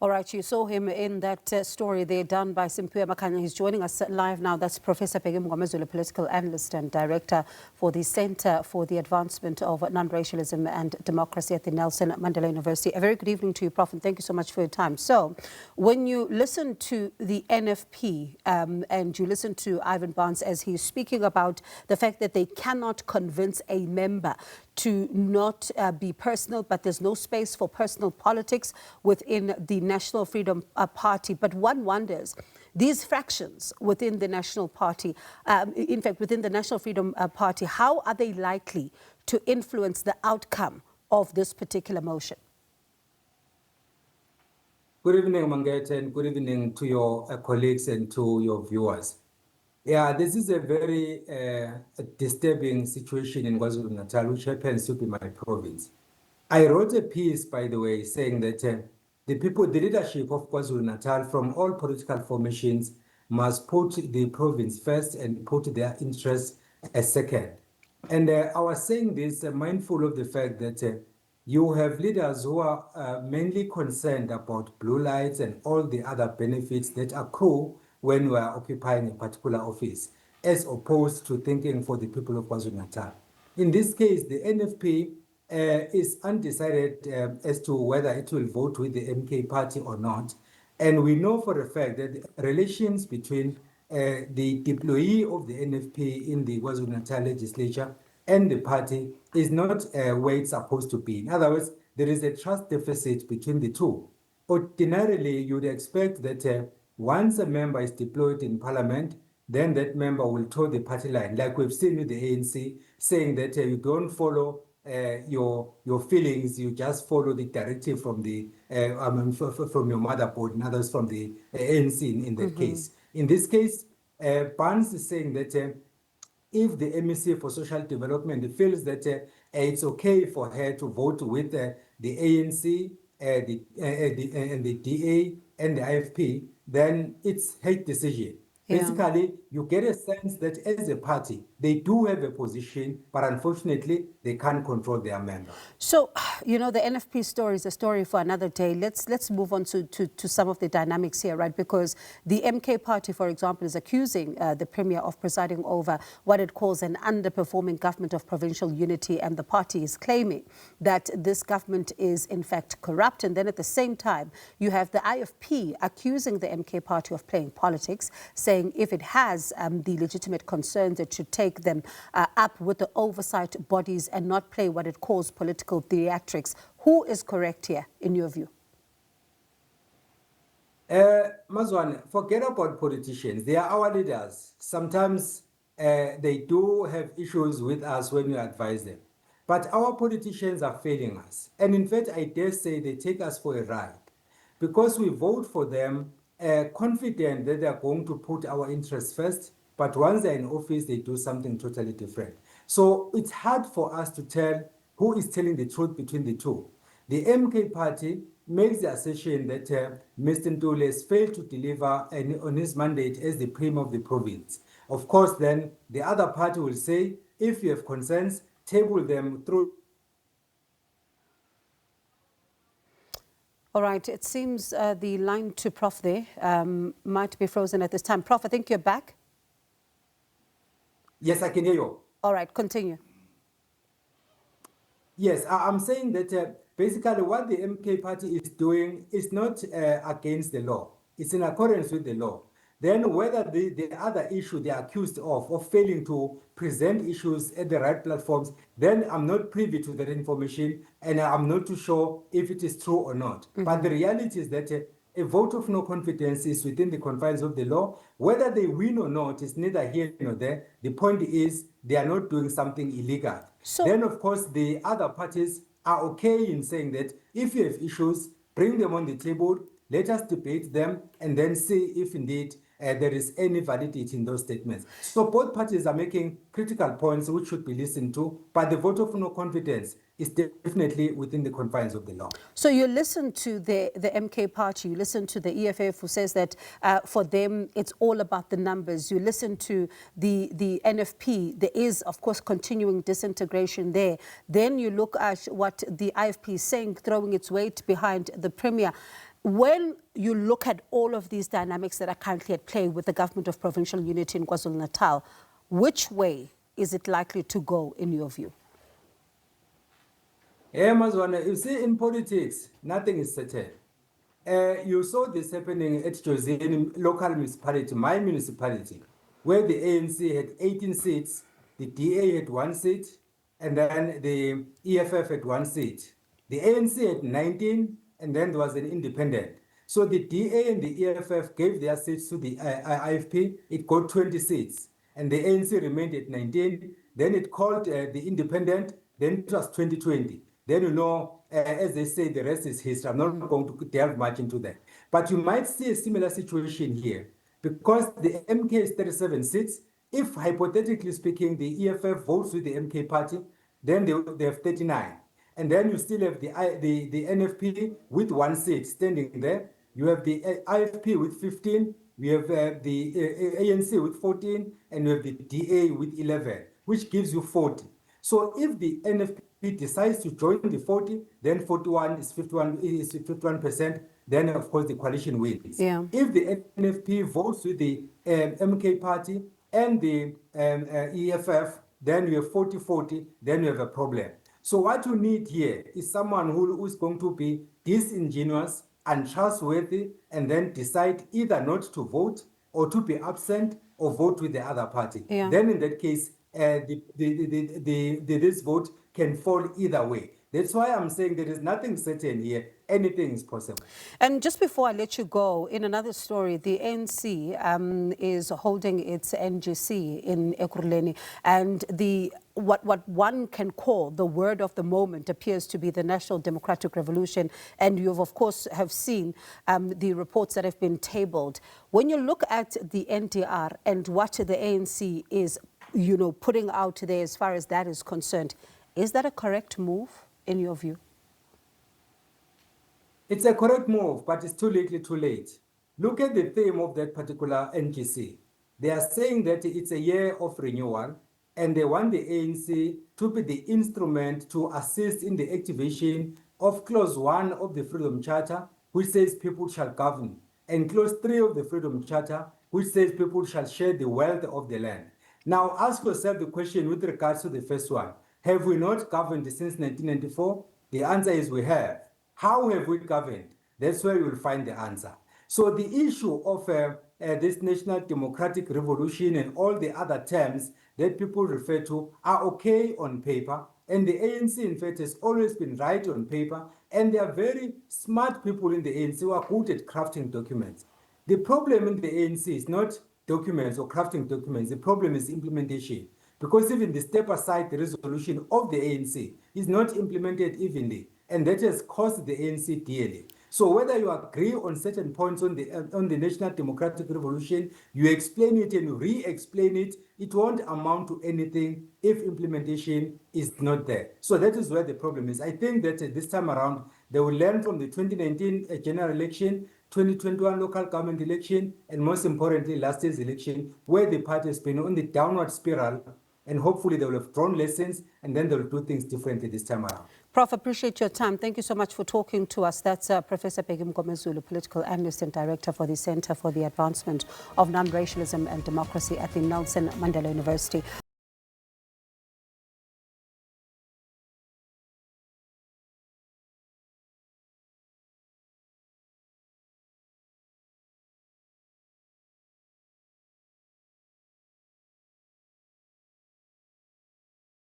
All right, you saw him in that story there done by Simpiwe Makhanya. He's joining us live now. That's Professor Bheki Mngomezulu, political analyst and director for the Center for the Advancement of Non-Racialism and Democracy at the Nelson Mandela University. A very good evening to you, Prof, and thank you so much for your time. So, when you listen to the NFP and you listen to Ivan Barnes as he's speaking about the fact that they cannot convince a member to not be personal, but there's no space for personal politics within the National Freedom Party. But one wonders, these fractions within the National Party, in fact, within the National Freedom Party, how are they likely to influence the outcome of this particular motion? Good evening, Mangete, and good evening to your colleagues and to your viewers. Yeah, this is a very disturbing situation in KwaZulu-Natal, which happens to be my province. I wrote a piece, by the way, saying that the leadership of KwaZulu-Natal from all political formations must put the province first and put their interests as second. And I was saying this mindful of the fact that you have leaders who are mainly concerned about blue lights and all the other benefits that accrue when we are occupying a particular office, as opposed to thinking for the people of KwaZulu-Natal. In this case, the NFP is undecided as to whether it will vote with the MK party or not. And we know for a fact that the relations between the deployee of the NFP in the KwaZulu-Natal legislature and the party is not where it's supposed to be. In other words, there is a trust deficit between the two. Ordinarily, you'd expect that once a member is deployed in parliament, then that member will toe the party line, like we've seen with the ANC, saying that you don't follow your feelings, you just follow the directive from the from your motherboard, and others from the ANC in that case. In this case, Barnes is saying that if the MEC for Social Development feels that it's okay for her to vote with the ANC, and the DA and the IFP, then it's her decision. Yeah. Basically, you get a sense that as a party, they do have a position, but unfortunately, they can't control their members. So, you know, the NFP story is a story for another day. Let's move on to some of the dynamics here, right? Because the MK party, for example, is accusing the Premier of presiding over what it calls an underperforming government of provincial unity, and the party is claiming that this government is, in fact, corrupt. And then at the same time, you have the IFP accusing the MK party of playing politics, saying if it has the legitimate concerns, it should take them up with the oversight bodies and not play what it calls political theatrics. Who is correct here, in your view? Mazwan, forget about politicians. They are our leaders. Sometimes they do have issues with us when we advise them. But our politicians are failing us. And in fact, I dare say they take us for a ride, because we vote for them confident that they are going to put our interests first, but once they're in office, they do something totally different. So it's hard for us to tell who is telling the truth between the two. The MK party makes the assertion that Mr. Ntuli has failed to deliver on his mandate as the Premier of the province. Of course, then the other party will say, if you have concerns, table them through. All right, it seems the line to Prof there might be frozen at this time. Prof, I think you're back. Yes, I can hear you. All right, continue. Yes, I'm saying that basically what the MK party is doing is not against the law. It's in accordance with the law. Then whether the other issue they're accused of failing to present issues at the right platforms, then I'm not privy to that information, and I'm not too sure if it is true or not. But the reality is that a vote of no confidence is within the confines of the law. Whether they win or not is neither here nor there. The point is they are not doing something illegal. So, then, of course, the other parties are okay in saying that if you have issues, bring them on the table, let us debate them, and then see if indeed there is any validity in those statements. So both parties are making critical points which should be listened to, but the vote of no confidence is definitely within the confines of the law. So you listen to the MK party, you listen to the EFF who says that for them it's all about the numbers. You listen to the NFP, there is of course continuing disintegration there. Then you look at what the IFP is saying, throwing its weight behind the Premier. When you look at all of these dynamics that are currently at play with the government of provincial unity in KwaZulu-Natal, which way is it likely to go in your view? Yeah, Mazwana, you see, in politics, nothing is certain. You saw this happening at KZN local municipality, my municipality, where the ANC had 18 seats, the DA had 1 seat, and then the EFF had 1 seat. The ANC had 19, and then there was an independent. So the DA and the EFF gave their seats to the IFP. It got 20 seats, and the ANC remained at 19. Then it called the independent, then it was 2020. Then, you know, as they say, the rest is history. I'm not going to delve much into that. But you might see a similar situation here because the MK is 37 seats. If, hypothetically speaking, the EFF votes with the MK party, then they have 39. And then you still have the NFP with 1 seat standing there. You have the IFP with 15. You have the ANC with 14. And you have the DA with 11, which gives you 40. So if the NFP decides to join the 40, then 41 is 51%. Then of course the coalition wins. Yeah. If the NFP votes with the MK party and the EFF, then you have 40-40. Then you have a problem. So what you need here is someone who is going to be disingenuous, untrustworthy, and then decide either not to vote or to be absent or vote with the other party. Yeah. Then in that case, this vote can fall either way. That's why I'm saying there is nothing certain here. Anything is possible. And just before I let you go, in another story, the ANC is holding its NGC in Ekurhuleni, and what one can call the word of the moment appears to be the National Democratic Revolution. And you've, of course, have seen the reports that have been tabled. When you look at the NDR and what the ANC is, you know, putting out there as far as that is concerned, is that a correct move in your view? It's a correct move, but it's too little too late. Look at the theme of that particular NGC. They are saying that it's a year of renewal, and they want the ANC to be the instrument to assist in the activation of Clause 1 of the Freedom Charter, which says people shall govern, and Clause 3 of the Freedom Charter, which says people shall share the wealth of the land. Now, ask yourself the question with regards to the first one. Have we not governed since 1994? The answer is we have. How have we governed? That's where you will find the answer. So the issue of this National Democratic Revolution and all the other terms that people refer to are okay on paper. And the ANC, in fact, has always been right on paper. And there are very smart people in the ANC who are good at crafting documents. The problem in the ANC is not documents or crafting documents. The problem is implementation. Because even the step aside the resolution of the ANC is not implemented evenly. And that has cost the ANC dearly. So whether you agree on certain points on the National Democratic Revolution, you explain it and you re-explain it, it won't amount to anything if implementation is not there. So that is where the problem is. I think that this time around, they will learn from the 2019 general election, 2021 local government election, and most importantly, last year's election, where the party has been on the downward spiral, and hopefully they will have drawn lessons, and then they will do things differently this time around. Prof, appreciate your time. Thank you so much for talking to us. That's Professor Bheki Mngomezulu, Political Analyst and Director for the Center for the Advancement of Non-Racialism and Democracy at the Nelson Mandela University.